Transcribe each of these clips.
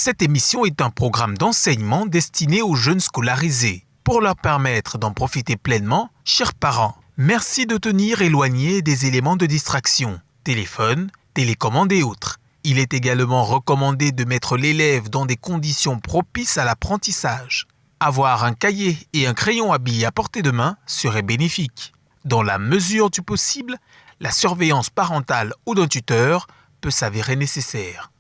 Cette émission est un programme d'enseignement destiné aux jeunes scolarisés. Pour leur permettre d'en profiter pleinement, chers parents, merci de tenir éloignés des éléments de distraction, téléphone, télécommande et autres. Il est également recommandé de mettre l'élève dans des conditions propices à l'apprentissage. Avoir un cahier et un crayon à billes à portée de main serait bénéfique. Dans la mesure du possible, la surveillance parentale ou d'un tuteur peut s'avérer nécessaire.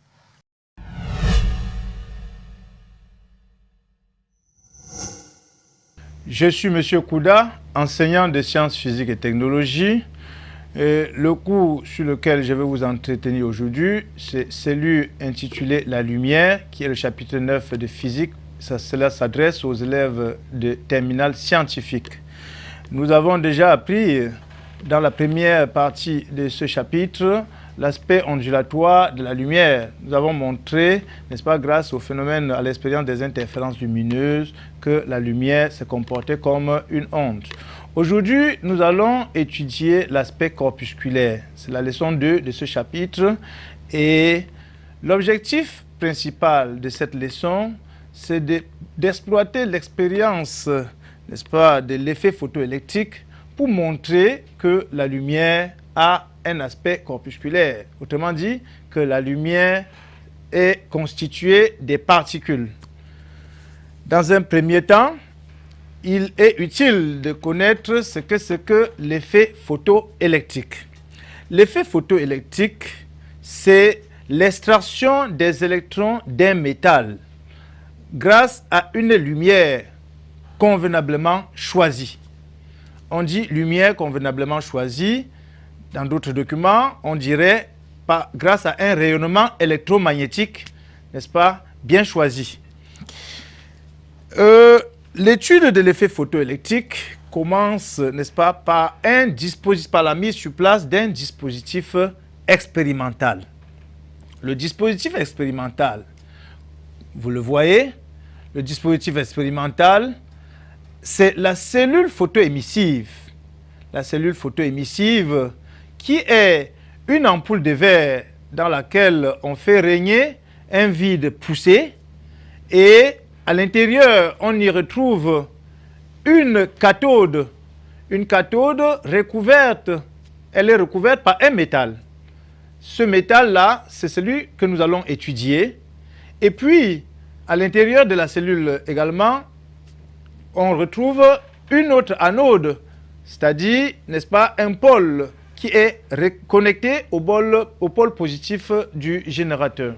Je suis M. Kouda, enseignant de sciences physiques et technologies. Le cours sur lequel je vais vous entretenir aujourd'hui, c'est celui intitulé « La lumière », qui est le chapitre 9 de physique. Cela s'adresse aux élèves de terminale scientifique. Nous avons déjà appris dans la première partie de ce chapitre l'aspect ondulatoire de la lumière. Nous avons montré, n'est-ce pas, grâce au phénomène, à l'expérience des interférences lumineuses, que la lumière se comportait comme une onde. Aujourd'hui, nous allons étudier l'aspect corpusculaire. C'est la leçon 2 de ce chapitre. Et l'objectif principal de cette leçon, c'est d'exploiter l'expérience, n'est-ce pas, de l'effet photoélectrique pour montrer que la lumière a un aspect corpusculaire. Autrement dit, que la lumière est constituée des particules. Dans un premier temps, il est utile de connaître ce que l'effet photoélectrique. L'effet photoélectrique, c'est l'extraction des électrons d'un métal grâce à une lumière convenablement choisie. On dit lumière convenablement choisie. Dans d'autres documents, on dirait grâce à un rayonnement électromagnétique, n'est-ce pas, bien choisi. L'étude de l'effet photoélectrique commence, n'est-ce pas, par la mise sur place d'un dispositif expérimental. Le dispositif expérimental, vous le voyez, le dispositif expérimental, c'est la cellule photoémissive. La cellule photoémissive qui est une ampoule de verre dans laquelle on fait régner un vide poussé et à l'intérieur, on y retrouve une cathode recouverte, elle est recouverte par un métal. Ce métal-là, c'est celui que nous allons étudier. Et puis, à l'intérieur de la cellule également, on retrouve une autre anode, c'est-à-dire, n'est-ce pas, un pôle qui est connecté au pôle positif du générateur.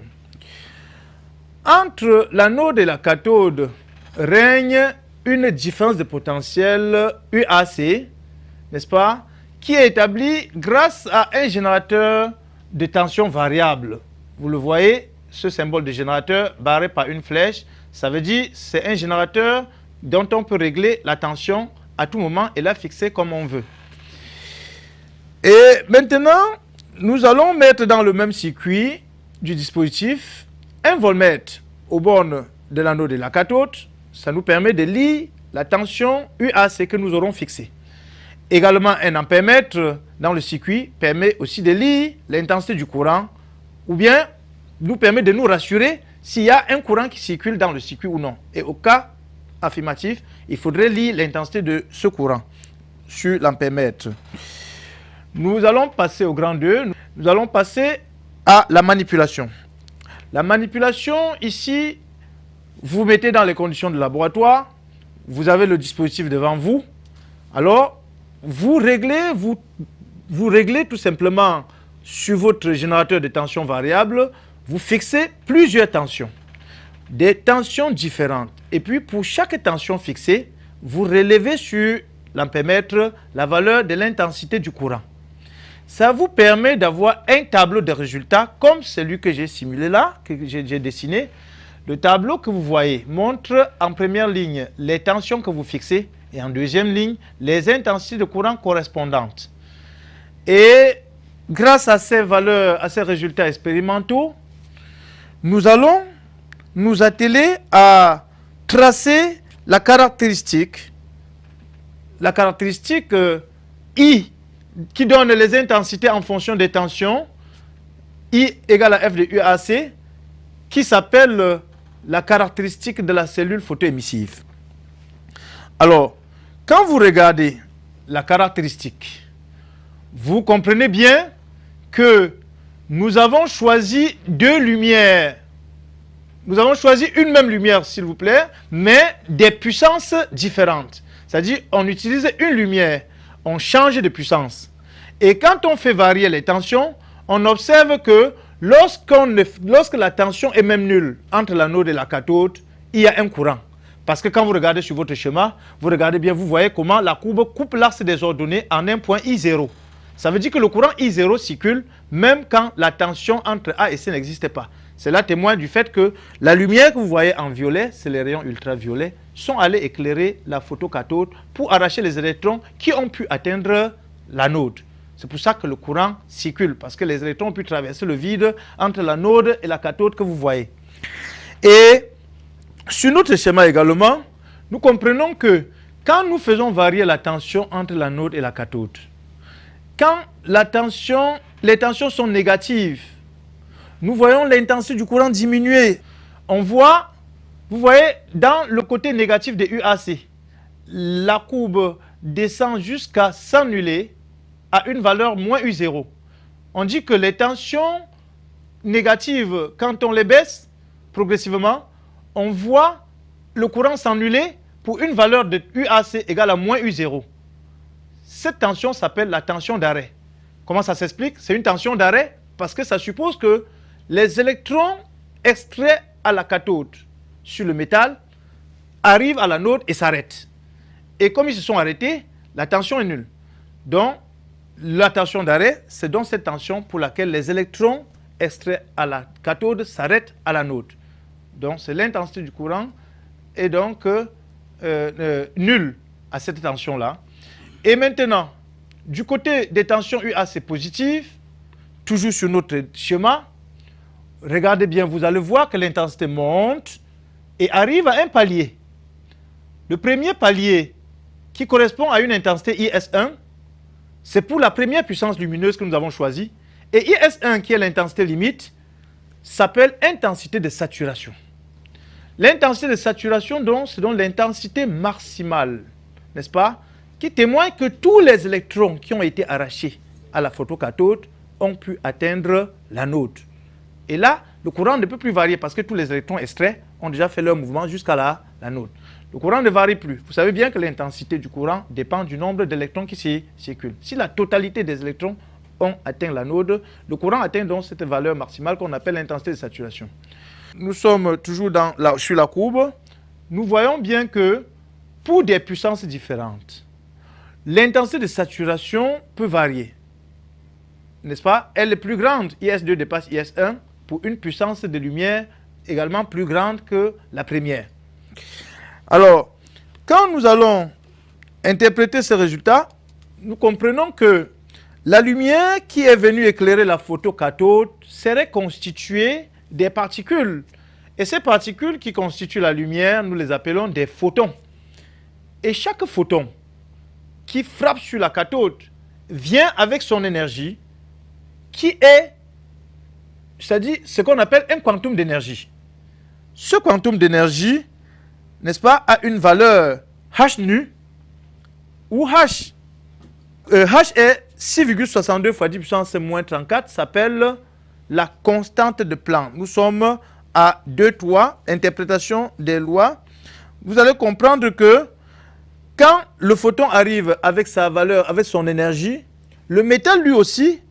Entre l'anode et la cathode règne une différence de potentiel UAC, n'est-ce pas, qui est établie grâce à un générateur de tension variable. Vous le voyez, ce symbole de générateur barré par une flèche, ça veut dire que c'est un générateur dont on peut régler la tension à tout moment et la fixer comme on veut. Et maintenant, nous allons mettre dans le même circuit du dispositif un voltmètre aux bornes de l'anode et de la cathode. Ça nous permet de lire la tension UAC que nous aurons fixée. Également, un ampèremètre dans le circuit permet aussi de lire l'intensité du courant ou bien nous permet de nous rassurer s'il y a un courant qui circule dans le circuit ou non. Et au cas affirmatif, il faudrait lire l'intensité de ce courant sur l'ampèremètre. Nous allons passer au grand 2. Nous allons passer à la manipulation. La manipulation, ici, vous mettez dans les conditions de laboratoire. Vous avez le dispositif devant vous. Alors, vous réglez tout simplement sur votre générateur de tension variable. Vous fixez plusieurs tensions, des tensions différentes. Et puis, pour chaque tension fixée, vous relevez sur l'ampèremètre la valeur de l'intensité du courant. Ça vous permet d'avoir un tableau de résultats comme celui que j'ai simulé là, que j'ai dessiné. Le tableau que vous voyez montre en première ligne les tensions que vous fixez et en deuxième ligne les intensités de courant correspondantes. Et grâce à ces valeurs, à ces résultats expérimentaux, nous allons nous atteler à tracer la caractéristique I qui donne les intensités en fonction des tensions, I égale à F de UAC, qui s'appelle la caractéristique de la cellule photoémissive. Alors, quand vous regardez la caractéristique, vous comprenez bien que nous avons choisi deux lumières. Nous avons choisi une même lumière, s'il vous plaît, mais des puissances différentes. C'est-à-dire, on utilise une lumière, on change de puissance. Et quand on fait varier les tensions, on observe que lorsque la tension est même nulle entre l'anode et la cathode, il y a un courant. Parce que quand vous regardez sur votre schéma, vous regardez bien, vous voyez comment la courbe coupe l'axe des ordonnées en un point I0. Ça veut dire que le courant I0 circule même quand la tension entre A et C n'existe pas. Cela témoigne du fait que la lumière que vous voyez en violet, c'est les rayons ultraviolets, sont allés éclairer la photocathode pour arracher les électrons qui ont pu atteindre l'anode. C'est pour ça que le courant circule, parce que les électrons ont pu traverser le vide entre l'anode et la cathode que vous voyez. Et sur notre schéma également, nous comprenons que quand nous faisons varier la tension entre l'anode et la cathode, quand les tensions sont négatives, nous voyons l'intensité du courant diminuer. Vous voyez, dans le côté négatif de UAC, la courbe descend jusqu'à s'annuler à une valeur moins U0. On dit que les tensions négatives, quand on les baisse progressivement, on voit le courant s'annuler pour une valeur de UAC égale à moins U0. Cette tension s'appelle la tension d'arrêt. Comment ça s'explique? C'est une tension d'arrêt parce que ça suppose que les électrons extraits à la cathode sur le métal arrivent à l'anode et s'arrêtent. Et comme ils se sont arrêtés, la tension est nulle. Donc, la tension d'arrêt, c'est donc cette tension pour laquelle les électrons extraits à la cathode s'arrêtent à l'anode. Donc, c'est l'intensité du courant est donc nulle à cette tension-là. Et maintenant, du côté des tensions UAC positives, toujours sur notre schéma, regardez bien, vous allez voir que l'intensité monte et arrive à un palier. Le premier palier qui correspond à une intensité IS1, c'est pour la première puissance lumineuse que nous avons choisie. Et IS1, qui est l'intensité limite, s'appelle intensité de saturation. L'intensité de saturation, donc, c'est donc l'intensité maximale, n'est-ce pas, qui témoigne que tous les électrons qui ont été arrachés à la photocathode ont pu atteindre l'anode. Et là, le courant ne peut plus varier parce que tous les électrons extraits ont déjà fait leur mouvement jusqu'à l'anode. Le courant ne varie plus. Vous savez bien que l'intensité du courant dépend du nombre d'électrons qui circulent. Si la totalité des électrons ont atteint l'anode, le courant atteint donc cette valeur maximale qu'on appelle l'intensité de saturation. Nous sommes toujours sur la courbe. Nous voyons bien que pour des puissances différentes, l'intensité de saturation peut varier. N'est-ce pas? Elle est plus grande. IS2 dépasse IS1 pour une puissance de lumière également plus grande que la première. Alors, quand nous allons interpréter ces résultats, nous comprenons que la lumière qui est venue éclairer la photocathode serait constituée des particules. Et ces particules qui constituent la lumière, nous les appelons des photons. Et chaque photon qui frappe sur la cathode vient avec son énergie qui est, c'est-à-dire ce qu'on appelle un quantum d'énergie. Ce quantum d'énergie, n'est-ce pas, a une valeur h nu, où h est 6,62 fois 10 puissance moins 34, s'appelle la constante de Planck. Nous sommes à 2.3, interprétation des lois. Vous allez comprendre que quand le photon arrive avec sa valeur, avec son énergie, le métal lui aussi,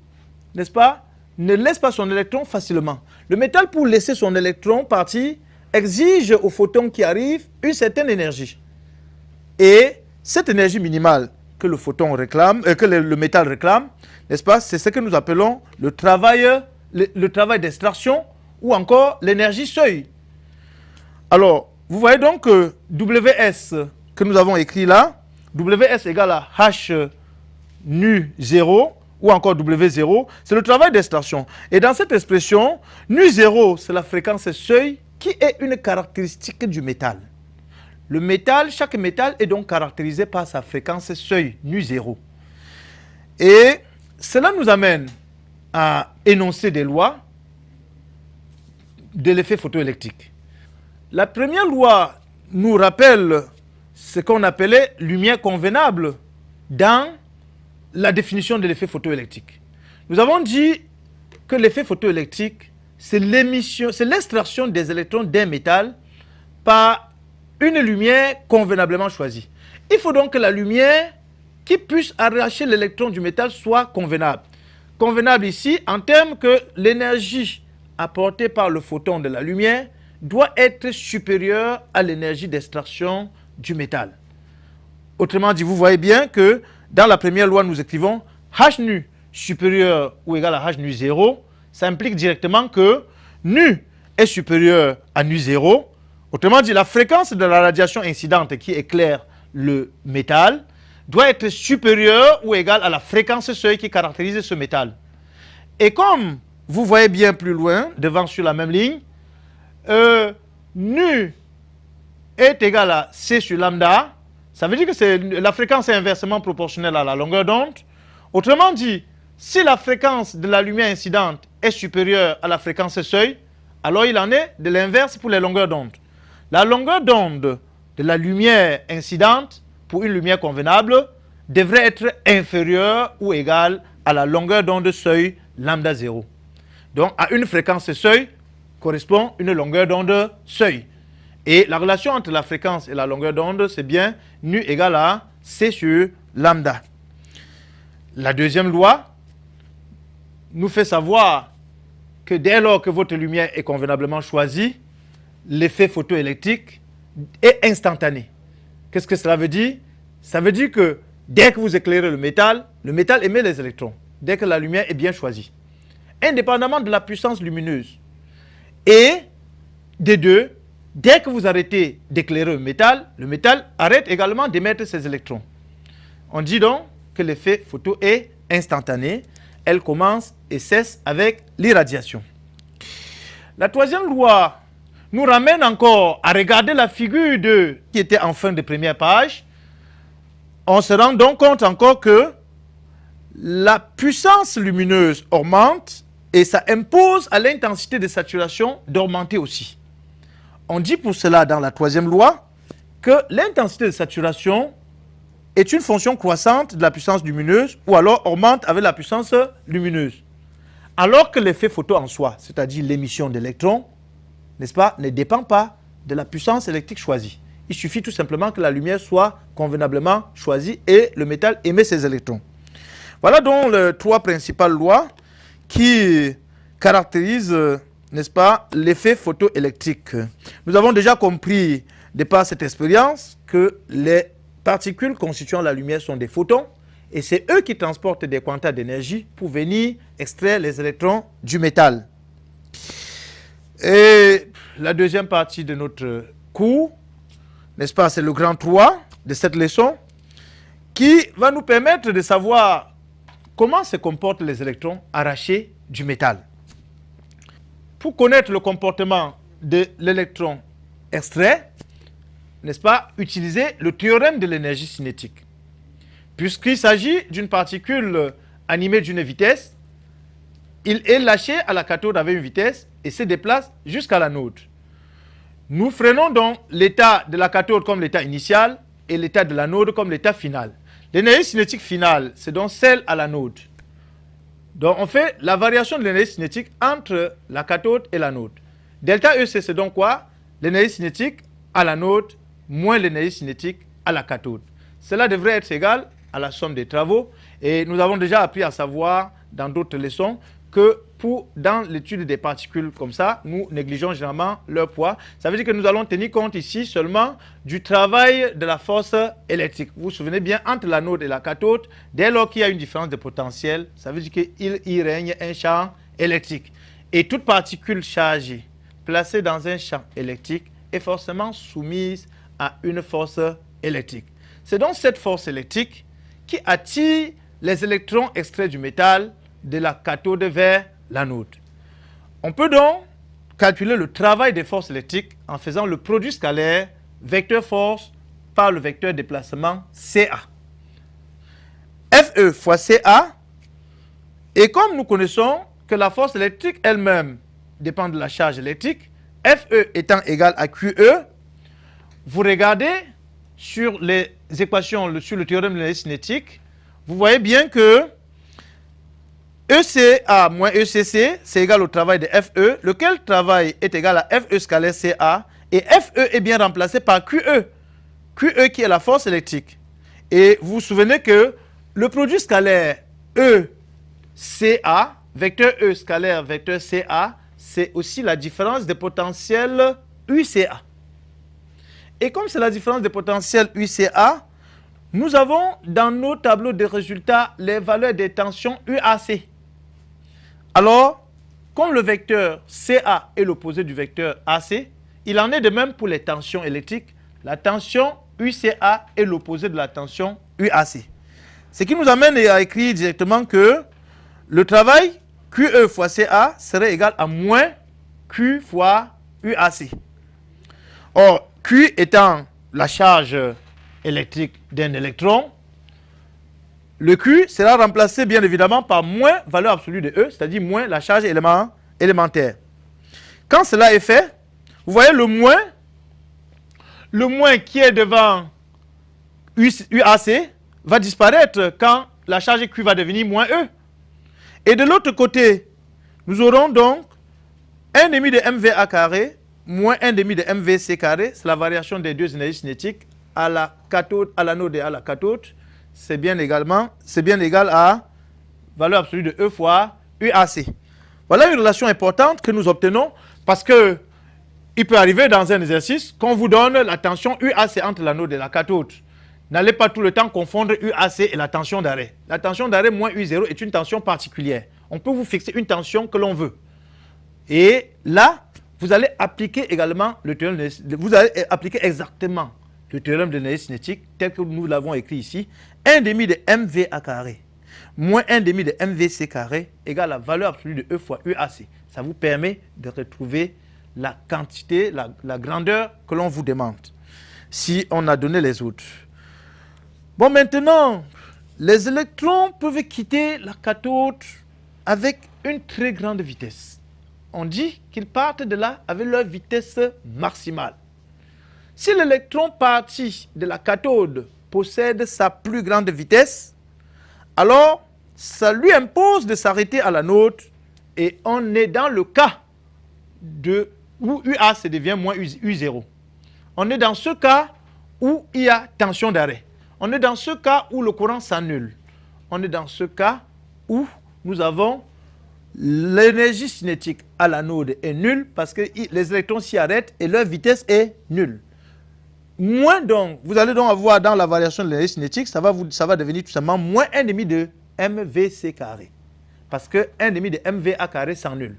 n'est-ce pas, ne laisse pas son électron facilement. Le métal, pour laisser son électron partir, exige au photon qui arrive une certaine énergie. Et cette énergie minimale que le photon réclame, que le métal réclame, n'est-ce pas, c'est ce que nous appelons le travail d'extraction ou encore l'énergie seuil. Alors, vous voyez donc que WS que nous avons écrit là, WS égale à H nu 0 ou encore W0, c'est le travail d'extraction. Et dans cette expression, nu 0, c'est la fréquence seuil qui est une caractéristique du métal. Le métal, chaque métal est donc caractérisé par sa fréquence seuil, nu 0. Et cela nous amène à énoncer des lois de l'effet photoélectrique. La première loi nous rappelle ce qu'on appelait lumière convenable dans la définition de l'effet photoélectrique. Nous avons dit que l'effet photoélectrique, c'est l'extraction des électrons d'un métal par une lumière convenablement choisie. Il faut donc que la lumière qui puisse arracher l'électron du métal soit convenable. Convenable ici en termes que l'énergie apportée par le photon de la lumière doit être supérieure à l'énergie d'extraction du métal. Autrement dit, vous voyez bien que dans la première loi, nous écrivons H nu supérieur ou égal à H nu 0. Ça implique directement que nu est supérieur à nu 0. Autrement dit, la fréquence de la radiation incidente qui éclaire le métal doit être supérieure ou égale à la fréquence seuil qui caractérise ce métal. Et comme vous voyez bien plus loin, devant sur la même ligne, nu est égal à C sur lambda. Ça veut dire que la fréquence est inversement proportionnelle à la longueur d'onde. Autrement dit, si la fréquence de la lumière incidente est supérieure à la fréquence seuil, alors il en est de l'inverse pour les longueurs d'onde. La longueur d'onde de la lumière incidente pour une lumière convenable devrait être inférieure ou égale à la longueur d'onde seuil lambda 0. Donc à une fréquence seuil correspond une longueur d'onde seuil. Et la relation entre la fréquence et la longueur d'onde, c'est bien nu égale à C sur lambda. La deuxième loi nous fait savoir que dès lors que votre lumière est convenablement choisie, l'effet photoélectrique est instantané. Qu'est-ce que cela veut dire? Ça veut dire que dès que vous éclairez le métal émet les électrons, dès que la lumière est bien choisie, indépendamment de la puissance lumineuse. Et des deux, dès que vous arrêtez d'éclairer le métal arrête également d'émettre ses électrons. On dit donc que l'effet photo est instantané. Elle commence et cesse avec l'irradiation. La troisième loi nous ramène encore à regarder la figure 2 qui était en fin de première page. On se rend donc compte encore que la puissance lumineuse augmente et ça impose à l'intensité de saturation d'augmenter aussi. On dit pour cela dans la troisième loi que l'intensité de saturation est une fonction croissante de la puissance lumineuse ou alors augmente avec la puissance lumineuse. Alors que l'effet photo en soi, c'est-à-dire l'émission d'électrons, n'est-ce pas, ne dépend pas de la puissance électrique choisie. Il suffit tout simplement que la lumière soit convenablement choisie et le métal émet ses électrons. Voilà donc les trois principales lois qui caractérisent, n'est-ce pas, l'effet photoélectrique. Nous avons déjà compris, de par cette expérience, que les particules constituant la lumière sont des photons et c'est eux qui transportent des quantas d'énergie pour venir extraire les électrons du métal. Et la deuxième partie de notre cours, n'est-ce pas, c'est le grand 3 de cette leçon qui va nous permettre de savoir comment se comportent les électrons arrachés du métal. Pour connaître le comportement de l'électron extrait, n'est-ce pas, utiliser le théorème de l'énergie cinétique. Puisqu'il s'agit d'une particule animée d'une vitesse, il est lâché à la cathode avec une vitesse et se déplace jusqu'à l'anode. Nous freinons donc l'état de la cathode comme l'état initial et l'état de l'anode comme l'état final. L'énergie cinétique finale, c'est donc celle à l'anode. Donc on fait la variation de l'énergie cinétique entre la cathode et l'anode. Delta EC, c'est donc quoi? L'énergie cinétique à l'anode moins l'énergie cinétique à la cathode. Cela devrait être égal à la somme des travaux. Et nous avons déjà appris à savoir dans d'autres leçons que dans l'étude des particules comme ça, nous négligeons généralement leur poids. Ça veut dire que nous allons tenir compte ici seulement du travail de la force électrique. Vous vous souvenez bien, entre l'anode et la cathode, dès lors qu'il y a une différence de potentiel, ça veut dire qu'il y règne un champ électrique. Et toute particule chargée placée dans un champ électrique est forcément soumise à une force électrique. C'est donc cette force électrique qui attire les électrons extraits du métal de la cathode vers l'anode. On peut donc calculer le travail des forces électriques en faisant le produit scalaire vecteur force par le vecteur déplacement CA. FE fois CA, et comme nous connaissons que la force électrique elle-même dépend de la charge électrique, FE étant égal à QE, vous regardez sur les équations, sur le théorème de l'énergie cinétique, vous voyez bien que ECA moins ECC, c'est égal au travail de FE, lequel travail est égal à FE scalaire CA, et FE est bien remplacé par QE. QE qui est la force électrique. Et vous vous souvenez que le produit scalaire ECA, vecteur E scalaire, vecteur CA, c'est aussi la différence des potentiels UCA. Et comme c'est la différence des potentiels UCA, nous avons dans nos tableaux de résultats les valeurs des tensions UAC. Alors, comme le vecteur CA est l'opposé du vecteur AC, il en est de même pour les tensions électriques. La tension UCA est l'opposé de la tension UAC. Ce qui nous amène à écrire directement que le travail QE fois CA serait égal à moins Q fois UAC. Or, Q étant la charge électrique d'un électron, le Q sera remplacé bien évidemment par moins valeur absolue de E, c'est-à-dire moins la charge élémentaire. Quand cela est fait, vous voyez le moins qui est devant UAC va disparaître quand la charge Q va devenir moins E. Et de l'autre côté, nous aurons donc 1 demi de MVA carré moins 1 demi de MVC carré, c'est la variation des deux énergies cinétiques à la cathode, à l'anode et à la cathode. C'est bien égal à valeur absolue de E fois UAC. Voilà une relation importante que nous obtenons parce que il peut arriver dans un exercice qu'on vous donne la tension UAC entre l'anode et la cathode. N'allez pas tout le temps confondre UAC et la tension d'arrêt. La tension d'arrêt moins U0 est une tension particulière. On peut vous fixer une tension que l'on veut. Et là, vous allez appliquer également le théorème vous allez appliquer exactement le théorème de l'énergie cinétique tel que nous l'avons écrit ici. 1 demi de MVA carré moins 1 demi de MVC carré égale la valeur absolue de E fois UAC. Ça vous permet de retrouver la quantité, la grandeur que l'on vous demande. Si on a donné les autres. Bon, maintenant, les électrons peuvent quitter la cathode avec une très grande vitesse. On dit qu'ils partent de là avec leur vitesse maximale. Si l'électron parti de la cathode possède sa plus grande vitesse, alors ça lui impose de s'arrêter à l'anode et on est dans le cas où UA devient moins U0. On est dans ce cas où il y a tension d'arrêt. On est dans ce cas où le courant s'annule. On est dans ce cas où nous avons l'énergie cinétique à l'anode est nulle parce que les électrons s'y arrêtent et leur vitesse est nulle. Moins donc, vous allez donc avoir dans la variation de l'énergie cinétique, ça va devenir tout simplement moins 1 demi de MVC carré. Parce que 1 demi de MVA carré s'annule.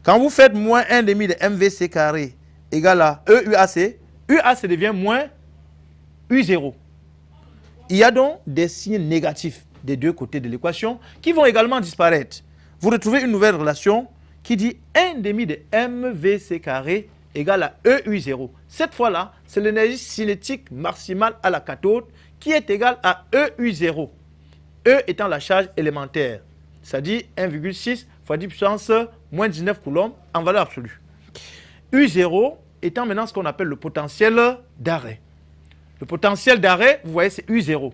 Quand vous faites moins 1 demi de MVC carré égale à EUAC, UAC devient moins U0. Il y a donc des signes négatifs des deux côtés de l'équation qui vont également disparaître. Vous retrouvez une nouvelle relation qui dit 1 demi de MVC carré égale à EU0. Cette fois-là, c'est l'énergie cinétique maximale à la cathode qui est égale à EU0. E étant la charge élémentaire, c'est-à-dire 1,6 fois 10 puissance moins 19 coulombs en valeur absolue. U0 étant maintenant ce qu'on appelle le potentiel d'arrêt. Le potentiel d'arrêt, vous voyez, c'est U0.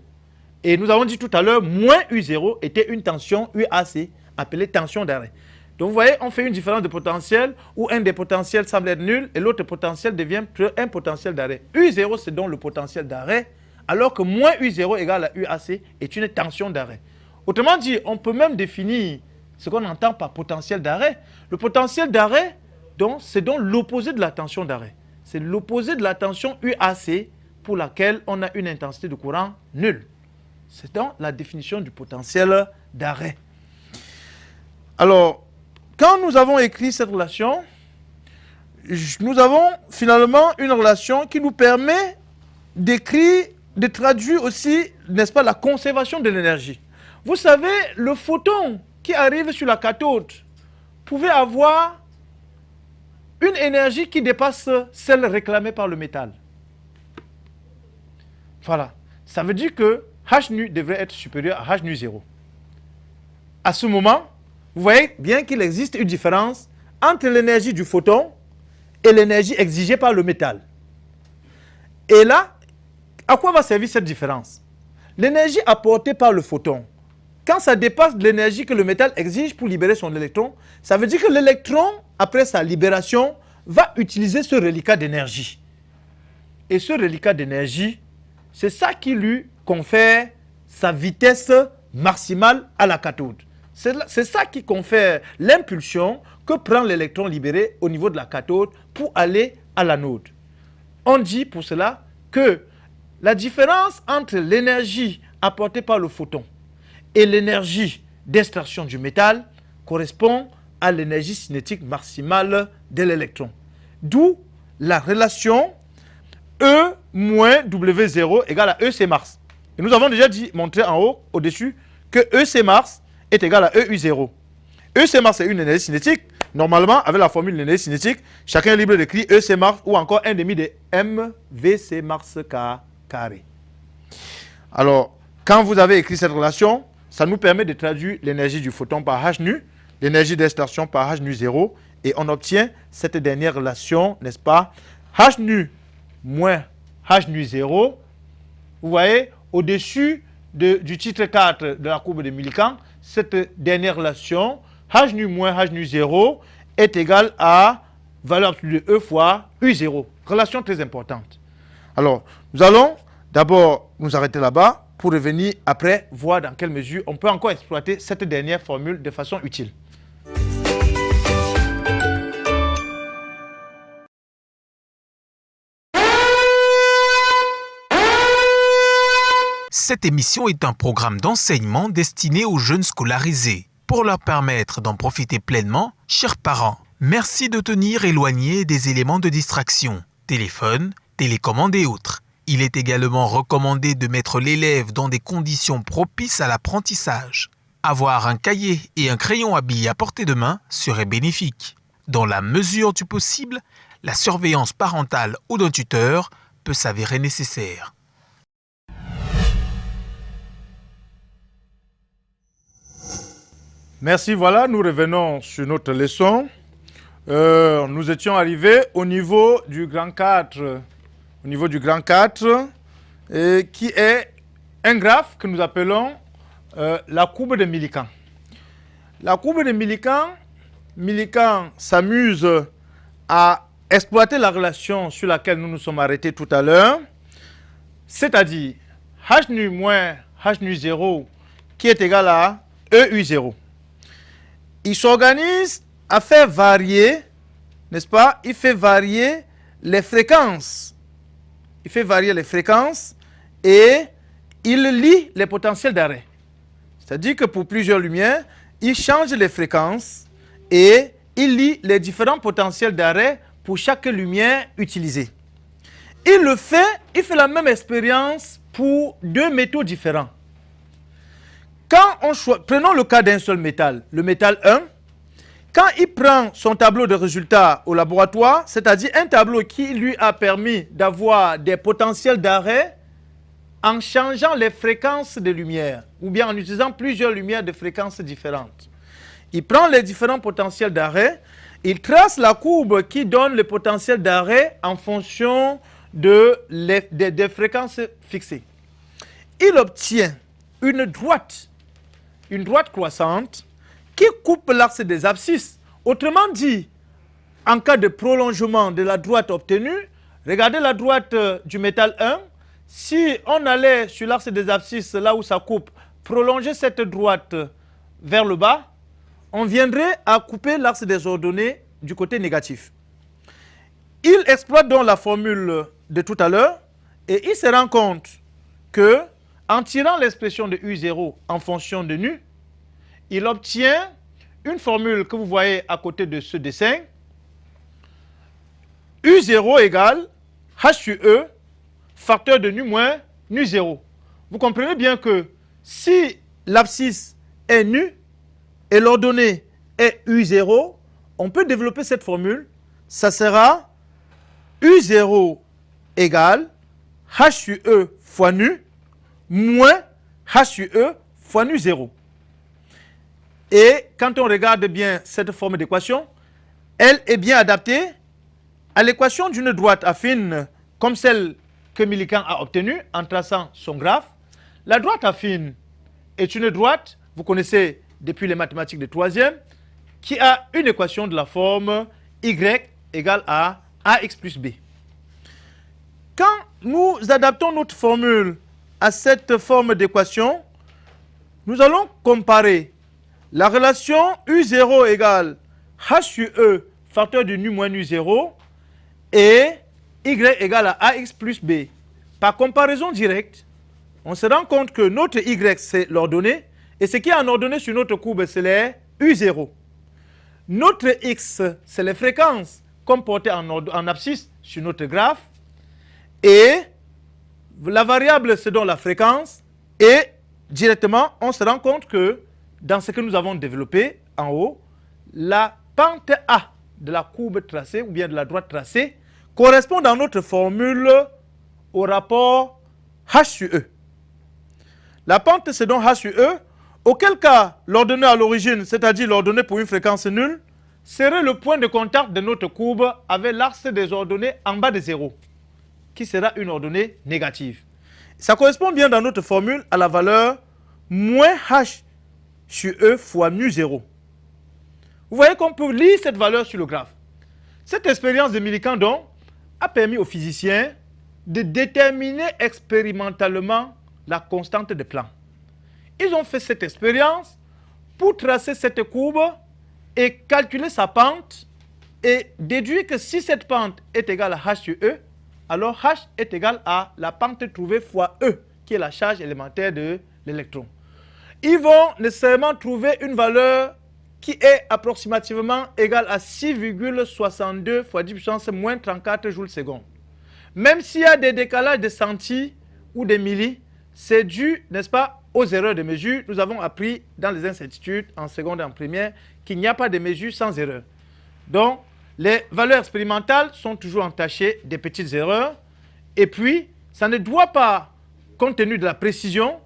Et nous avons dit tout à l'heure, moins U0 était une tension UAC, appelée tension d'arrêt. Donc vous voyez, on fait une différence de potentiel où un des potentiels semble être nul et l'autre potentiel devient un potentiel d'arrêt. U0, c'est donc le potentiel d'arrêt, alors que moins U0 égale à UAC est une tension d'arrêt. Autrement dit, on peut même définir ce qu'on entend par potentiel d'arrêt. Le potentiel d'arrêt, c'est donc l'opposé de la tension d'arrêt. C'est l'opposé de la tension UAC pour laquelle on a une intensité de courant nulle. C'est donc la définition du potentiel d'arrêt. Alors, quand nous avons écrit cette relation, nous avons finalement une relation qui nous permet d'écrire, de traduire aussi, n'est-ce pas, la conservation de l'énergie. Vous savez, le photon qui arrive sur la cathode pouvait avoir une énergie qui dépasse celle réclamée par le métal. Voilà. Ça veut dire que H nu devrait être supérieur à H nu 0. À ce moment, vous voyez bien qu'il existe une différence entre l'énergie du photon et l'énergie exigée par le métal. Et là, à quoi va servir cette différence? L'énergie apportée par le photon, quand ça dépasse l'énergie que le métal exige pour libérer son électron, ça veut dire que l'électron, après sa libération, va utiliser ce reliquat d'énergie. Et ce reliquat d'énergie, c'est ça qui lui confère sa vitesse maximale à la cathode. C'est ça qui confère l'impulsion que prend l'électron libéré au niveau de la cathode pour aller à l'anode. On dit pour cela que la différence entre l'énergie apportée par le photon et l'énergie d'extraction du métal correspond à l'énergie cinétique maximale de l'électron. D'où la relation E moins W0 égale à EC Mars. Et nous avons déjà montré en haut, au-dessus, que EC Mars est égal à EU0. EC Mars est une énergie cinétique. Normalement, avec la formule de l'énergie cinétique, chacun est libre d'écrire EC Mars ou encore 1 demi de MVC Mars carré. Alors, quand vous avez écrit cette relation, ça nous permet de traduire l'énergie du photon par H nu, l'énergie d'extraction par H nu 0, et on obtient cette dernière relation, n'est-ce pas? H nu moins H nu 0, vous voyez, au-dessus du titre 4 de la courbe de Millikan, cette dernière relation, H nu moins H nu 0, est égale à valeur absolue de E fois U0. Relation très importante. Alors, nous allons d'abord nous arrêter là-bas pour revenir après voir dans quelle mesure on peut encore exploiter cette dernière formule de façon utile. Cette émission est un programme d'enseignement destiné aux jeunes scolarisés. Pour leur permettre d'en profiter pleinement, chers parents, merci de tenir éloigné des éléments de distraction, téléphone, télécommande et autres. Il est également recommandé de mettre l'élève dans des conditions propices à l'apprentissage. Avoir un cahier et un crayon à billes à portée de main serait bénéfique. Dans la mesure du possible, la surveillance parentale ou d'un tuteur peut s'avérer nécessaire. Merci, voilà, nous revenons sur notre leçon. Nous étions arrivés au niveau du grand 4, qui est un graphe que nous appelons la courbe de Millikan. La courbe de Millikan s'amuse à exploiter la relation sur laquelle nous nous sommes arrêtés tout à l'heure, c'est-à-dire H nu moins H nu 0 qui est égal à EU0. Il s'organise à faire varier, n'est-ce pas? Il fait varier les fréquences. Et il lie les potentiels d'arrêt. C'est-à-dire que pour plusieurs lumières, il change les fréquences et il lie les différents potentiels d'arrêt pour chaque lumière utilisée. Il fait la même expérience pour deux métaux différents. Prenons le cas d'un seul métal, le métal 1. Quand il prend son tableau de résultats au laboratoire, c'est-à-dire un tableau qui lui a permis d'avoir des potentiels d'arrêt en changeant les fréquences de lumière, ou bien en utilisant plusieurs lumières de fréquences différentes. Il prend les différents potentiels d'arrêt, il trace la courbe qui donne le potentiel d'arrêt en fonction des fréquences fixées. Il obtient une droite croissante qui coupe l'axe des abscisses. Autrement dit, en cas de prolongement de la droite obtenue, regardez la droite du métal 1, si on allait sur l'axe des abscisses, là où ça coupe, prolonger cette droite vers le bas, on viendrait à couper l'axe des ordonnées du côté négatif. Il exploite donc la formule de tout à l'heure et il se rend compte que en tirant l'expression de U0 en fonction de nu, il obtient une formule que vous voyez à côté de ce dessin. U0 égale H sur E, facteur de nu moins nu 0. Vous comprenez bien que si l'abscisse est nu et l'ordonnée est U0, on peut développer cette formule. Ça sera U0 égale H sur E fois nu moins H sur E fois nu 0. Et quand on regarde bien cette forme d'équation, elle est bien adaptée à l'équation d'une droite affine comme celle que Millikan a obtenue en traçant son graphe. La droite affine est une droite, vous connaissez depuis les mathématiques de troisième, qui a une équation de la forme y égale à ax plus b. Quand nous adaptons notre formule à cette forme d'équation, nous allons comparer la relation U0 égale H sur E facteur de nu moins nu0 et Y égale à AX plus B. Par comparaison directe, on se rend compte que notre Y c'est l'ordonnée et ce qui est en ordonnée sur notre courbe c'est les U0. Notre X c'est les fréquences comportées en abscisse sur notre graphe et la variable c'est donc la fréquence et directement on se rend compte que dans ce que nous avons développé en haut, la pente A de la courbe tracée ou bien de la droite tracée correspond dans notre formule au rapport H sur E. La pente c'est donc H sur E, auquel cas l'ordonnée à l'origine, c'est-à-dire l'ordonnée pour une fréquence nulle, serait le point de contact de notre courbe avec l'axe des ordonnées en bas de 0, qui sera une ordonnée négative. Ça correspond bien dans notre formule à la valeur moins H sur E fois nu 0. Vous voyez qu'on peut lire cette valeur sur le graphe. Cette expérience de Millikan donc a permis aux physiciens de déterminer expérimentalement la constante de Planck. Ils ont fait cette expérience pour tracer cette courbe et calculer sa pente et déduire que si cette pente est égale à H sur E, alors H est égal à la pente trouvée fois E, qui est la charge élémentaire de l'électron. Ils vont nécessairement trouver une valeur qui est approximativement égale à 6,62 fois 10 puissance moins 34 joules secondes. Même s'il y a des décalages de centi ou de milli, c'est dû, n'est-ce pas, aux erreurs de mesure. Nous avons appris dans les instituts en seconde et en première qu'il n'y a pas de mesure sans erreur. Donc, les valeurs expérimentales sont toujours entachées des petites erreurs. Et puis, ça ne doit pas, compte tenu de la précision,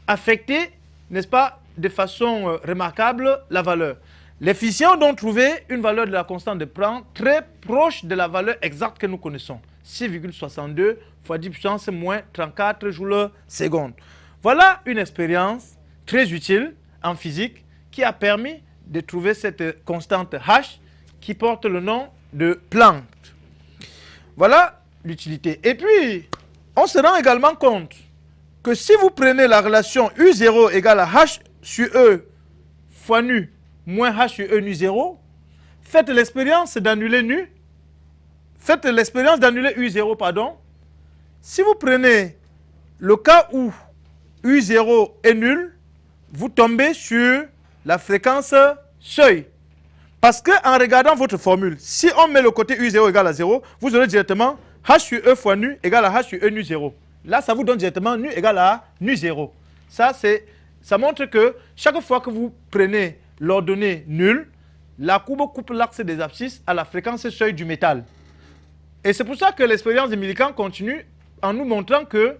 affecter, n'est-ce pas, de façon remarquable la valeur. Les physiciens ont donc trouvé une valeur de la constante de Planck très proche de la valeur exacte que nous connaissons. 6,62 fois 10 puissance moins 34 joules secondes. Voilà une expérience très utile en physique qui a permis de trouver cette constante H qui porte le nom de Planck. Voilà l'utilité. Et puis, on se rend également compte que si vous prenez la relation U0 égale à H sur E fois nu moins H sur E nu 0, faites l'expérience d'annuler nu, faites l'expérience d'annuler U0, pardon. Si vous prenez le cas où U0 est nul, vous tombez sur la fréquence seuil. Parce qu'en regardant votre formule, si on met le côté U0 égale à 0, vous aurez directement H sur E fois nu égale à H sur E nu 0. Là, ça vous donne directement nu égale à nu 0. Ça montre que chaque fois que vous prenez l'ordonnée nulle, la courbe coupe l'axe des abscisses à la fréquence seuil du métal. Et c'est pour ça que l'expérience de Millikan continue en nous montrant que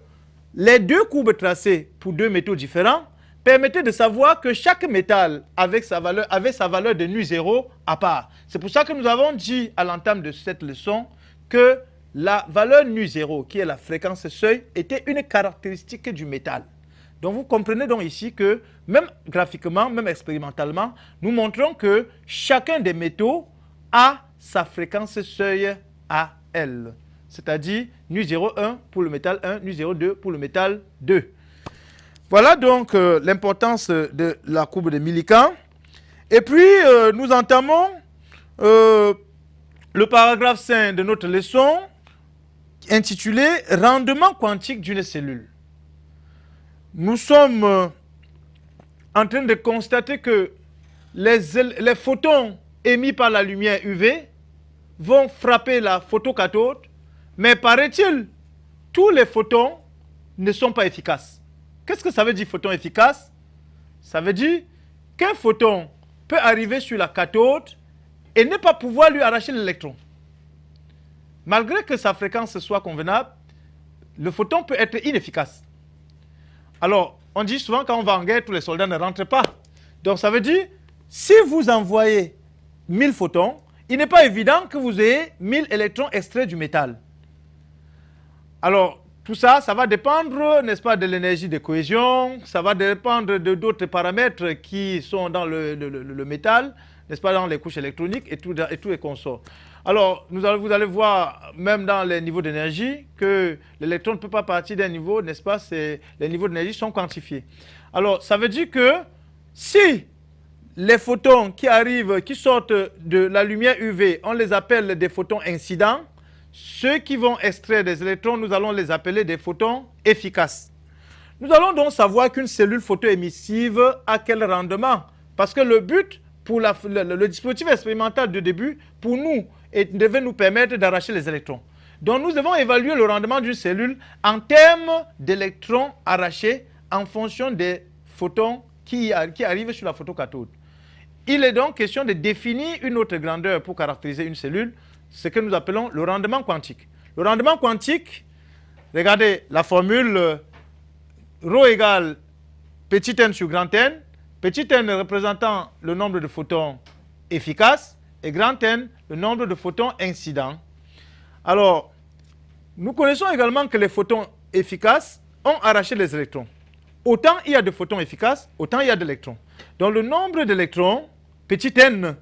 les deux courbes tracées pour deux métaux différents permettaient de savoir que chaque métal avait sa valeur de nu 0 à part. C'est pour ça que nous avons dit à l'entame de cette leçon que la valeur nu 0, qui est la fréquence seuil, était une caractéristique du métal. Donc vous comprenez donc ici que même graphiquement, même expérimentalement, nous montrons que chacun des métaux a sa fréquence seuil à elle. C'est-à-dire nu 0,1 pour le métal 1, nu 0,2 pour le métal 2. Voilà donc l'importance de la courbe de Millikan. Et puis nous entamons le paragraphe 5 de notre leçon intitulé « Rendement quantique d'une cellule ». Nous sommes en train de constater que les photons émis par la lumière UV vont frapper la photocathode, mais paraît-il, tous les photons ne sont pas efficaces. Qu'est-ce que ça veut dire photon efficace? Ça veut dire qu'un photon peut arriver sur la cathode et ne pas pouvoir lui arracher l'électron. Malgré que sa fréquence soit convenable, le photon peut être inefficace. Alors, on dit souvent quand on va en guerre, tous les soldats ne rentrent pas. Donc ça veut dire, si vous envoyez 1000 photons, il n'est pas évident que vous ayez 1000 électrons extraits du métal. Alors, tout ça, ça va dépendre, n'est-ce pas, de l'énergie de cohésion, ça va dépendre de d'autres paramètres qui sont dans le métal, n'est-ce pas, dans les couches électroniques et tout est consort. Alors, vous allez voir, même dans les niveaux d'énergie, que l'électron ne peut pas partir d'un niveau, n'est-ce pas, les niveaux d'énergie sont quantifiés. Alors, ça veut dire que si les photons qui sortent de la lumière UV, on les appelle des photons incidents, ceux qui vont extraire des électrons, nous allons les appeler des photons efficaces. Nous allons donc savoir qu'une cellule photoémissive a quel rendement. Parce que le but pour le dispositif expérimental de début, pour nous, devait nous permettre d'arracher les électrons. Donc nous devons évaluer le rendement d'une cellule en termes d'électrons arrachés en fonction des photons qui arrivent sur la photocathode. Il est donc question de définir une autre grandeur pour caractériser une cellule, ce que nous appelons le rendement quantique. Le rendement quantique, regardez la formule ρ égale petit n sur grand N, petit n représentant le nombre de photons efficaces et grand N le nombre de photons incidents. Alors, nous connaissons également que les photons efficaces ont arraché les électrons. Autant il y a de photons efficaces, autant il y a d'électrons. Donc le nombre d'électrons, petit n,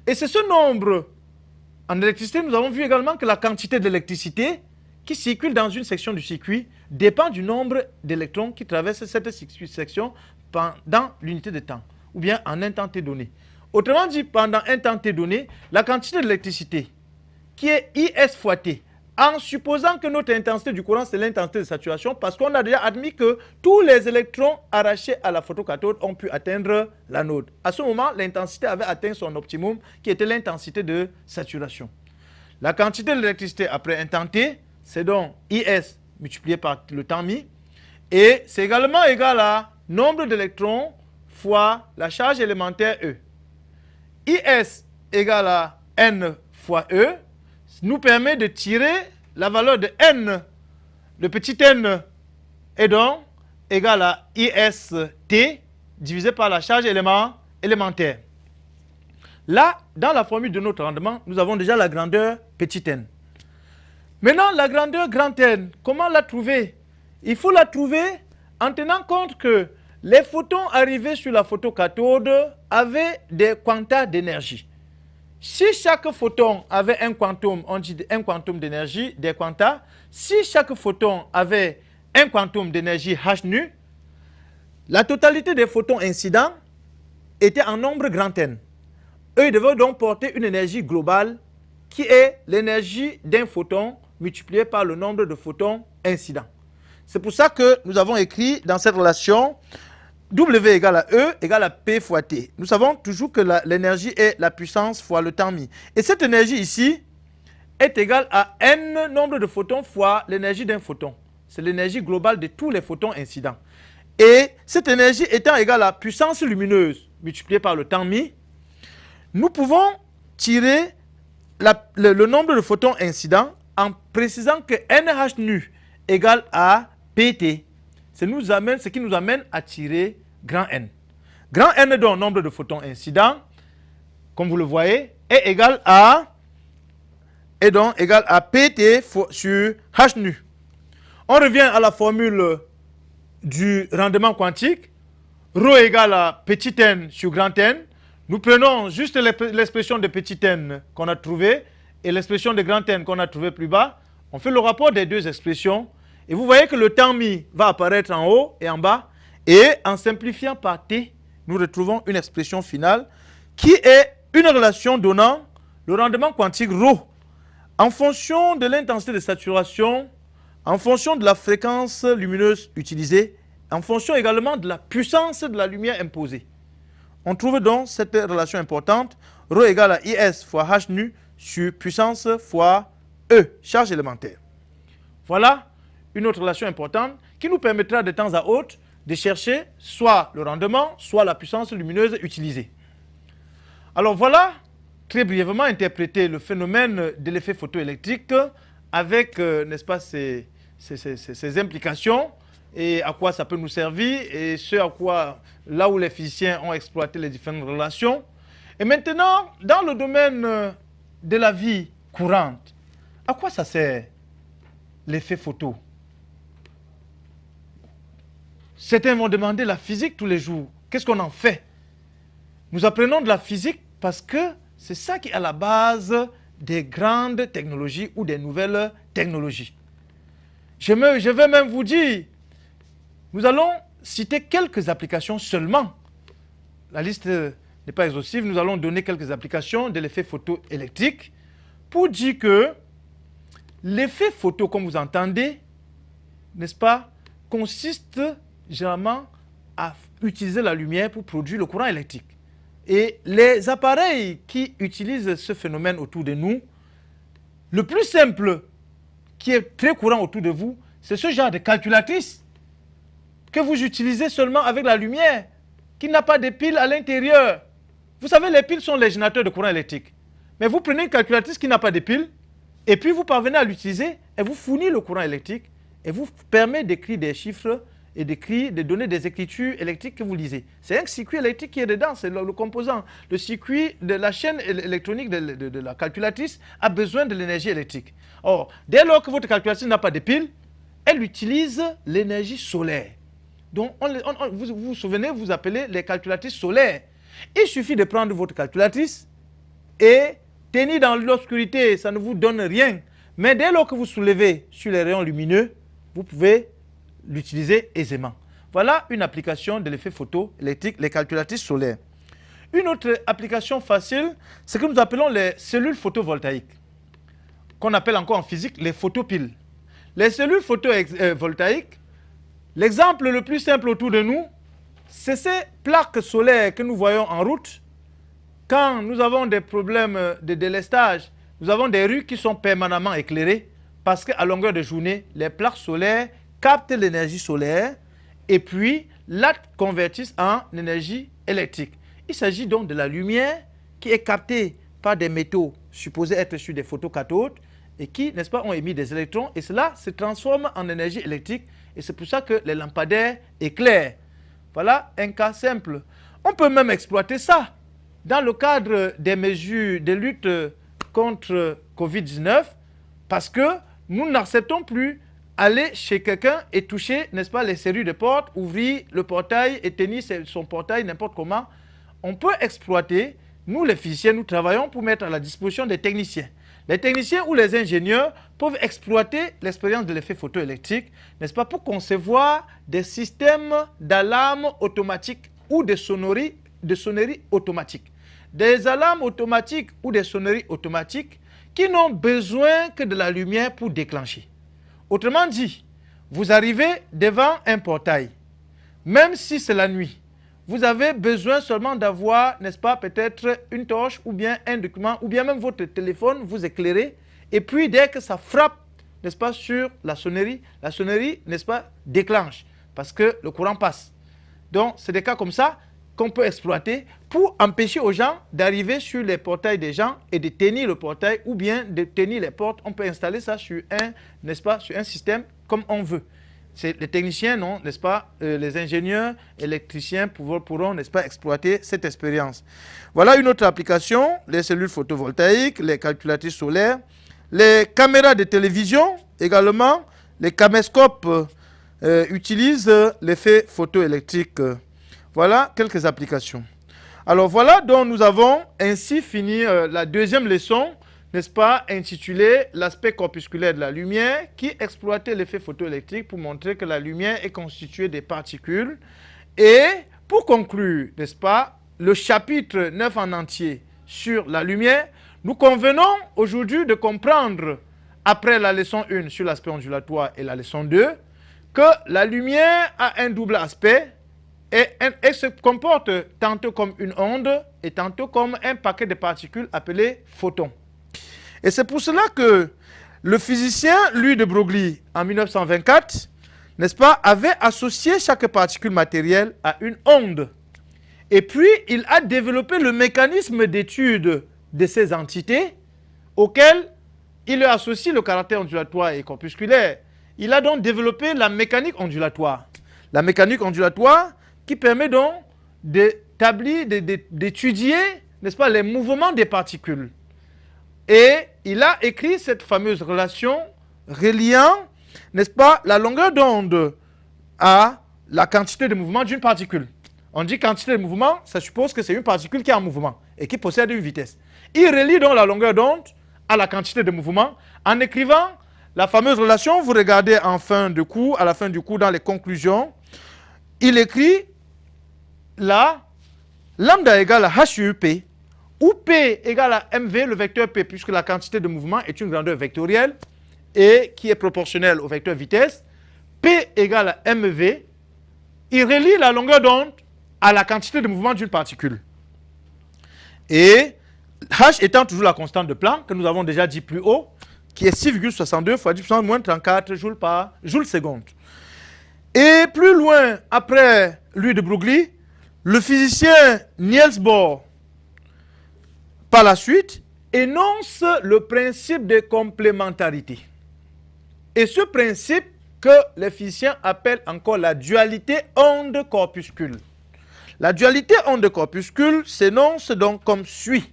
et c'est ce nombre. En électricité, nous avons vu également que la quantité d'électricité qui circule dans une section du circuit dépend du nombre d'électrons qui traversent cette section pendant l'unité de temps, ou bien en un temps t donné. Autrement dit, pendant un temps t donné, la quantité d'électricité qui est IS fois T, en supposant que notre intensité du courant, c'est l'intensité de saturation, parce qu'on a déjà admis que tous les électrons arrachés à la photocathode ont pu atteindre l'anode. À ce moment, l'intensité avait atteint son optimum, qui était l'intensité de saturation. La quantité d'électricité après un temps T, c'est donc IS multiplié par le temps mis, et c'est également égal à nombre d'électrons fois la charge élémentaire E. IS égale à N fois E, nous permet de tirer la valeur de n, le petit n est donc égal à IST divisé par la charge élémentaire. Là, dans la formule de notre rendement, nous avons déjà la grandeur petit n. Maintenant, la grandeur grand N, comment la trouver? Il faut la trouver en tenant compte que les photons arrivés sur la photocathode avaient des quanta d'énergie. Si chaque photon avait un quantum, on dit un quantum d'énergie, des quanta, si chaque photon avait un quantum d'énergie h nu, la totalité des photons incidents était en nombre grand N. Eux devaient donc porter une énergie globale qui est l'énergie d'un photon multiplié par le nombre de photons incidents. C'est pour ça que nous avons écrit dans cette relation W égale à E égale à P fois T. Nous savons toujours que l'énergie est la puissance fois le temps mis. Et cette énergie ici est égale à N nombre de photons fois l'énergie d'un photon. C'est l'énergie globale de tous les photons incidents. Et cette énergie étant égale à puissance lumineuse multipliée par le temps mis, nous pouvons tirer le nombre de photons incidents en précisant que NH nu égale à PT. Ce qui nous amène à tirer grand N. Grand N, donc nombre de photons incidents, comme vous le voyez, est égal à PT sur H nu. On revient à la formule du rendement quantique. Rho égale à petit n sur grand N. Nous prenons juste l'expression de petit n qu'on a trouvée et l'expression de grand N qu'on a trouvée plus bas. On fait le rapport des deux expressions. Et vous voyez que le temps mis va apparaître en haut et en bas. Et en simplifiant par T, nous retrouvons une expression finale qui est une relation donnant le rendement quantique ρ en fonction de l'intensité de saturation, en fonction de la fréquence lumineuse utilisée, en fonction également de la puissance de la lumière imposée. On trouve donc cette relation importante, ρ égale à IS fois H nu sur puissance fois E, charge élémentaire. Voilà une autre relation importante qui nous permettra de temps à autre de chercher soit le rendement, soit la puissance lumineuse utilisée. Alors voilà, très brièvement interpréter le phénomène de l'effet photoélectrique avec, n'est-ce pas, ses implications et à quoi ça peut nous servir et ce à quoi, là où les physiciens ont exploité les différentes relations. Et maintenant, dans le domaine de la vie courante, à quoi ça sert l'effet photo? Certains vont demander la physique tous les jours. Qu'est-ce qu'on en fait? Nous apprenons de la physique parce que c'est ça qui est à la base des grandes technologies ou des nouvelles technologies. Je vais même vous dire, nous allons citer quelques applications seulement. La liste n'est pas exhaustive, nous allons donner quelques applications de l'effet photoélectrique pour dire que l'effet photo, comme vous entendez, n'est-ce pas, consiste généralement à utiliser la lumière pour produire le courant électrique. Et les appareils qui utilisent ce phénomène autour de nous, le plus simple, qui est très courant autour de vous, c'est ce genre de calculatrice que vous utilisez seulement avec la lumière, qui n'a pas de piles à l'intérieur. Vous savez, les piles sont les générateurs de courant électrique. Mais vous prenez une calculatrice qui n'a pas de piles, et puis vous parvenez à l'utiliser, et vous fournit le courant électrique, et vous permet d'écrire des chiffres et de donner des écritures électriques que vous lisez. C'est un circuit électrique qui est dedans, c'est le composant. Le circuit de la chaîne électronique de la calculatrice a besoin de l'énergie électrique. Or, dès lors que votre calculatrice n'a pas de piles, elle utilise l'énergie solaire. Donc, vous vous souvenez, vous appelez les calculatrices solaires. Il suffit de prendre votre calculatrice et tenir dans l'obscurité, ça ne vous donne rien. Mais dès lors que vous soulevez sur les rayons lumineux, vous pouvez l'utiliser aisément. Voilà une application de l'effet photoélectrique, les calculatrices solaires. Une autre application facile, c'est que nous appelons les cellules photovoltaïques, qu'on appelle encore en physique les photopiles. Les cellules photovoltaïques, l'exemple le plus simple autour de nous, c'est ces plaques solaires que nous voyons en route. Quand nous avons des problèmes de délestage, nous avons des rues qui sont permanemment éclairées parce qu'à longueur de journée, les plaques solaires captent l'énergie solaire et puis la convertissent en énergie électrique. Il s'agit donc de la lumière qui est captée par des métaux supposés être sur des photocathodes et qui, n'est-ce pas, ont émis des électrons et cela se transforme en énergie électrique et c'est pour ça que les lampadaires éclairent. Voilà un cas simple. On peut même exploiter ça dans le cadre des mesures de lutte contre Covid-19 parce que nous n'acceptons plus aller chez quelqu'un et toucher, n'est-ce pas, les serrures de porte, ouvrir le portail et tenir son portail n'importe comment. On peut exploiter, nous les physiciens, nous travaillons pour mettre à la disposition des techniciens. Les techniciens ou les ingénieurs peuvent exploiter l'expérience de l'effet photoélectrique, n'est-ce pas, pour concevoir des systèmes d'alarme automatique ou de sonnerie automatique. Des alarmes automatiques ou des sonneries automatiques qui n'ont besoin que de la lumière pour déclencher. Autrement dit, vous arrivez devant un portail, même si c'est la nuit, vous avez besoin seulement d'avoir, n'est-ce pas, peut-être une torche ou bien un document ou bien même votre téléphone, vous éclairez et puis dès que ça frappe, n'est-ce pas, sur la sonnerie, n'est-ce pas, déclenche parce que le courant passe. Donc, c'est des cas comme ça qu'on peut exploiter pour empêcher aux gens d'arriver sur les portails des gens et de tenir le portail ou bien de tenir les portes. On peut installer ça sur un, n'est-ce pas, sur un système comme on veut. C'est les techniciens, non, n'est-ce pas, les ingénieurs, électriciens pourront, n'est-ce pas, exploiter cette expérience. Voilà une autre application, les cellules photovoltaïques, les calculatrices solaires, les caméras de télévision également, les caméscopes utilisent l'effet photoélectrique. Voilà quelques applications. Alors voilà donc nous avons ainsi fini la deuxième leçon, n'est-ce pas, intitulée l'aspect corpusculaire de la lumière qui exploitait l'effet photoélectrique pour montrer que la lumière est constituée de particules. Et pour conclure, n'est-ce pas, le chapitre 9 en entier sur la lumière, nous convenons aujourd'hui de comprendre, après la leçon 1 sur l'aspect ondulatoire et la leçon 2, que la lumière a un double aspect. Et elle se comporte tantôt comme une onde et tantôt comme un paquet de particules appelé photons. Et c'est pour cela que le physicien Louis de Broglie, en 1924, n'est-ce pas, avait associé chaque particule matérielle à une onde. Et puis, il a développé le mécanisme d'étude de ces entités auquel il associe le caractère ondulatoire et corpusculaire. Il a donc développé la mécanique ondulatoire. La mécanique ondulatoire qui permet donc d'établir, d'étudier, n'est-ce pas, les mouvements des particules. Et il a écrit cette fameuse relation reliant, n'est-ce pas, la longueur d'onde à la quantité de mouvement d'une particule. On dit quantité de mouvement, ça suppose que c'est une particule qui est en mouvement et qui possède une vitesse. Il relie donc la longueur d'onde à la quantité de mouvement en écrivant la fameuse relation. Vous regardez en fin de cours, à la fin du cours, dans les conclusions, il écrit là, lambda égale à HUP, où P égale à MV, le vecteur P, puisque la quantité de mouvement est une grandeur vectorielle et qui est proportionnelle au vecteur vitesse. P égale à MV, il relie la longueur d'onde à la quantité de mouvement d'une particule. Et H étant toujours la constante de Planck, que nous avons déjà dit plus haut, qui est 6,62 fois 10 puissance moins 34 joules par joule seconde. Et plus loin, après lui de Broglie, le physicien Niels Bohr, par la suite, énonce le principe de complémentarité. Et ce principe que les physiciens appellent encore la dualité onde-corpuscule. La dualité onde-corpuscule s'énonce donc comme suit.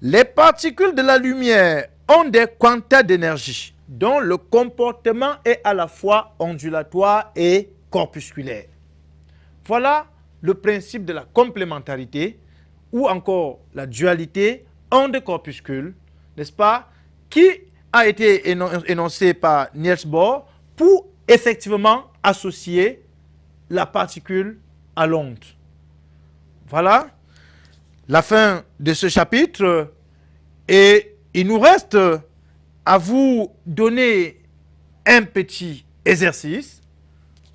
Les particules de la lumière ont des quanta d'énergie dont le comportement est à la fois ondulatoire et corpusculaire. Voilà le principe de la complémentarité ou encore la dualité onde-corpuscule, n'est-ce pas, qui a été énoncé par Niels Bohr pour effectivement associer la particule à l'onde. Voilà la fin de ce chapitre et il nous reste à vous donner un petit exercice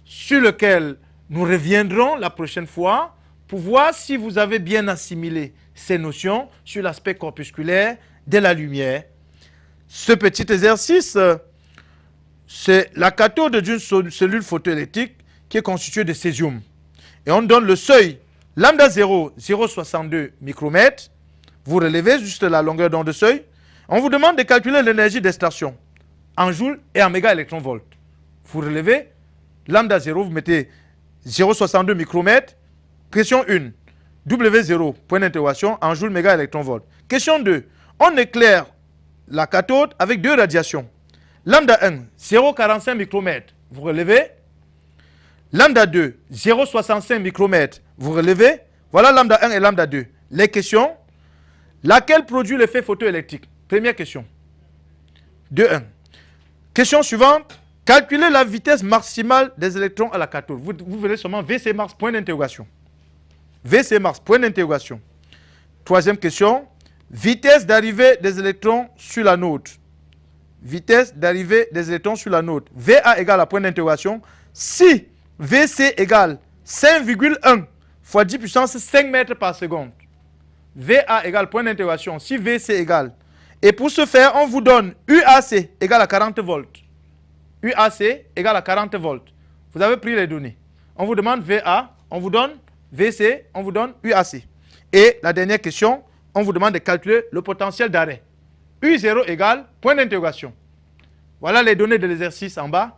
sur lequel nous reviendrons la prochaine fois pour voir si vous avez bien assimilé ces notions sur l'aspect corpusculaire de la lumière. Ce petit exercice, c'est la cathode d'une cellule photoélectrique qui est constituée de césium. Et on donne le seuil lambda 0, 0,62 micromètres. Vous relevez juste la longueur d'onde de seuil. On vous demande de calculer l'énergie d'extraction en joules et en mégaélectronvolts. Vous relevez lambda 0, vous mettez 0,62 micromètres. Question 1. W0, point d'interrogation, en joules mégaélectronvolts. Question 2. On éclaire la cathode avec deux radiations. Lambda 1, 0,45 micromètres. Vous relevez. Lambda 2, 0,65 micromètres. Vous relevez. Voilà lambda 1 et lambda 2. Les questions. Laquelle produit l'effet photoélectrique? Première question. 2-1. Question suivante. Calculez la vitesse maximale des électrons à la cathode. Vous verrez seulement VC max, point d'interrogation. VC max, point d'interrogation. Troisième question. Vitesse d'arrivée des électrons sur la node. Vitesse d'arrivée des électrons sur la node. VA égale à point d'interrogation. Si VC égale 5,1 fois 10 puissance 5 mètres par seconde. VA égale point d'interrogation. Si VC égale. Et pour ce faire, on vous donne UAC égale à 40 volts. UAC égale à 40 volts. Vous avez pris les données. On vous demande VA, on vous donne VC, on vous donne UAC. Et la dernière question, on vous demande de calculer le potentiel d'arrêt. U0 égale point d'interrogation. Voilà les données de l'exercice en bas.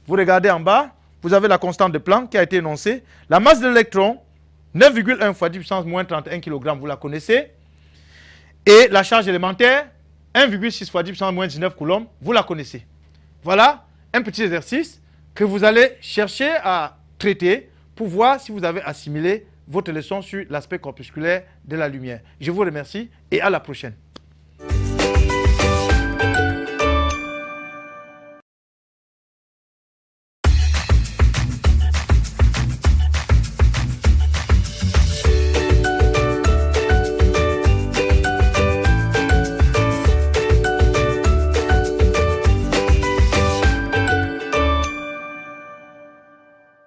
Vous regardez en bas, vous avez la constante de Planck qui a été énoncée. La masse de l'électron, 9,1 fois 10 puissance moins 31 kg, vous la connaissez. Et la charge élémentaire, 1,6 fois 10 puissance moins 19 coulombs, vous la connaissez. Voilà un petit exercice que vous allez chercher à traiter pour voir si vous avez assimilé votre leçon sur l'aspect corpusculaire de la lumière. Je vous remercie et à la prochaine.